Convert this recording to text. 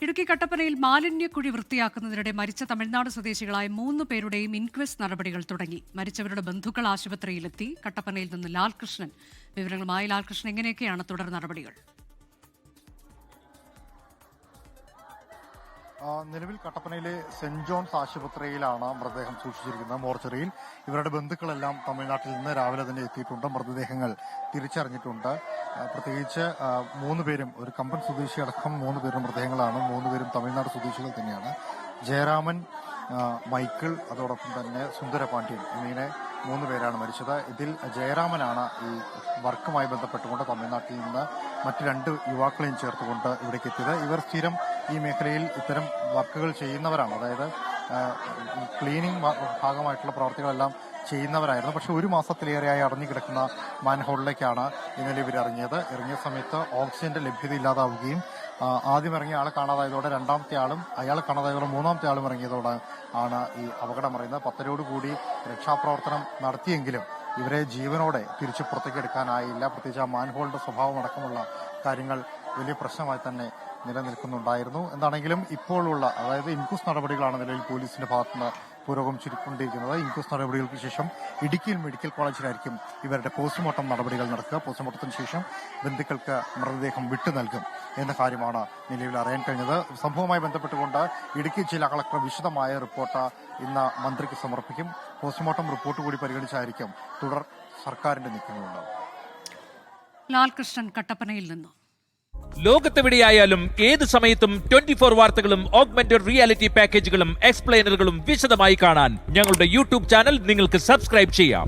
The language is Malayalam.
ഇടുക്കി കട്ടപ്പനയിൽ മാലിന്യക്കുഴി വൃത്തിയാക്കുന്നതിനിടെ മരിച്ച തമിഴ്നാട് സ്വദേശികളായ 3 പേരുടെയും ഇൻക്വസ്റ്റ് നടപടികൾ തുടങ്ങി. മരിച്ചവരുടെ ബന്ധുക്കൾ ആശുപത്രിയിലെത്തി. കട്ടപ്പനയിൽ നിന്ന് ലാൽകൃഷ്ണൻ വിവരങ്ങളുമായി. ലാൽകൃഷ്ണൻ, എങ്ങനെയൊക്കെയാണ് തുടർ നടപടികൾ? നിലവിൽ കട്ടപ്പനയിലെ സെന്റ് ജോൺസ് ആശുപത്രിയിലാണ് മൃതദേഹം സൂക്ഷിച്ചിരിക്കുന്നത്, മോർച്ചറിയിൽ. ഇവരുടെ ബന്ധുക്കളെല്ലാം തമിഴ്നാട്ടിൽ നിന്ന് രാവിലെ തന്നെ എത്തിയിട്ടുണ്ട്. മൃതദേഹങ്ങൾ തിരിച്ചറിഞ്ഞിട്ടുണ്ട്. പ്രത്യേകിച്ച് 3 പേരും, ഒരു കമ്പൻ സ്വദേശി അടക്കം 3 പേരും മൃതദേഹങ്ങളാണ്. 3 പേരും തമിഴ്നാട് സ്വദേശികൾ തന്നെയാണ്. ജയരാമൻ, മൈക്കിൾ, അതോടൊപ്പം തന്നെ സുന്ദരപാണ്ഡ്യൻ എന്നിങ്ങനെ 3 പേരാണ് മരിച്ചത്. ഇതിൽ ജയരാമനാണ് ഈ വർക്കുമായി ബന്ധപ്പെട്ടുകൊണ്ട് തമിഴ്നാട്ടിൽ നിന്ന് മറ്റ് 2 യുവാക്കളെയും ചേർത്തുകൊണ്ട് ഇവിടേക്ക് എത്തിയത്. ഇവർ സ്ഥിരം ഈ മേഖലയിൽ ഇത്തരം വർക്കുകൾ ചെയ്യുന്നവരാണ്. അതായത് ക്ലീനിങ് ഭാഗമായിട്ടുള്ള പ്രവർത്തികളെല്ലാം ചെയ്യുന്നവരായിരുന്നു. പക്ഷെ 1 മാസത്തിലേറെയായി അടഞ്ഞുകിടക്കുന്ന മാൻഹോളിലേക്കാണ് ഇന്നലെ ഇവർ ഇറങ്ങിയത്. ഇറങ്ങിയ സമയത്ത് ഓക്സിജന്റെ ലഭ്യത ഇല്ലാതാവുകയും ആദ്യം ഇറങ്ങിയ ആളെ കാണാതായതോടെ രണ്ടാമത്തെ ആളും, അയാളെ കാണാതായതോടെ 3ാമത്തെ ആളും ഇറങ്ങിയതോടെ ആണ് ഈ അപകടം അറിയുന്നത്. 10 കൂടി രക്ഷാപ്രവർത്തനം നടത്തിയെങ്കിലും ഇവരെ ജീവനോടെ തിരിച്ചു പുറത്തേക്ക് എടുക്കാനായില്ല. പ്രത്യേകിച്ച് ആ മാൻഹോളിന്റെ സ്വഭാവം അടക്കമുള്ള കാര്യങ്ങൾ വലിയ പ്രശ്നമായി തന്നെ നിലനിൽക്കുന്നുണ്ടായിരുന്നു. എന്താണെങ്കിലും ഇപ്പോഴുള്ള, അതായത് ഇൻക്വസ്റ്റ് നടപടികളാണ് നിലവിൽ പോലീസിന്റെ ഭാഗത്തുനിന്ന് പുരോഗമിച്ചിരിക്കുന്നത്. ഇൻക്വസ്റ്റ് നടപടികൾക്ക് ശേഷം ഇടുക്കിയിൽ മെഡിക്കൽ കോളേജിലായിരിക്കും ഇവരുടെ പോസ്റ്റ്മോർട്ടം നടപടികൾ നടക്കുക. പോസ്റ്റ്മോർട്ടത്തിന് ശേഷം ബന്ധുക്കൾക്ക് മൃതദേഹം വിട്ടു നൽകും എന്ന കാര്യമാണ് നിലവിൽ അറിയാൻ കഴിഞ്ഞത്. സംഭവവുമായി ബന്ധപ്പെട്ടുകൊണ്ട് ഇടുക്കി ജില്ലാ കളക്ടർ വിശദമായ റിപ്പോർട്ട് ഇന്ന് മന്ത്രിക്ക് സമർപ്പിക്കും. പോസ്റ്റ്മോർട്ടം റിപ്പോർട്ട് കൂടി പരിഗണിച്ചായിരിക്കും തുടർ സർക്കാരിന്റെ നീക്കങ്ങളുണ്ടാവും. ലാൽകൃഷ്ണൻ, കട്ടപ്പനയിൽ നിന്നും. ലോകത്തെവിടെയായാലും ഏത് സമയത്തും 24 വാർത്തകളും ഓഗ്മെന്റഡ് റിയാലിറ്റി പാക്കേജുകളും എക്സ്പ്ലെയിനറുകളും വിശദമായി കാണാൻ ഞങ്ങളുടെ യൂട്യൂബ് ചാനൽ നിങ്ങൾക്ക് സബ്സ്ക്രൈബ് ചെയ്യാം.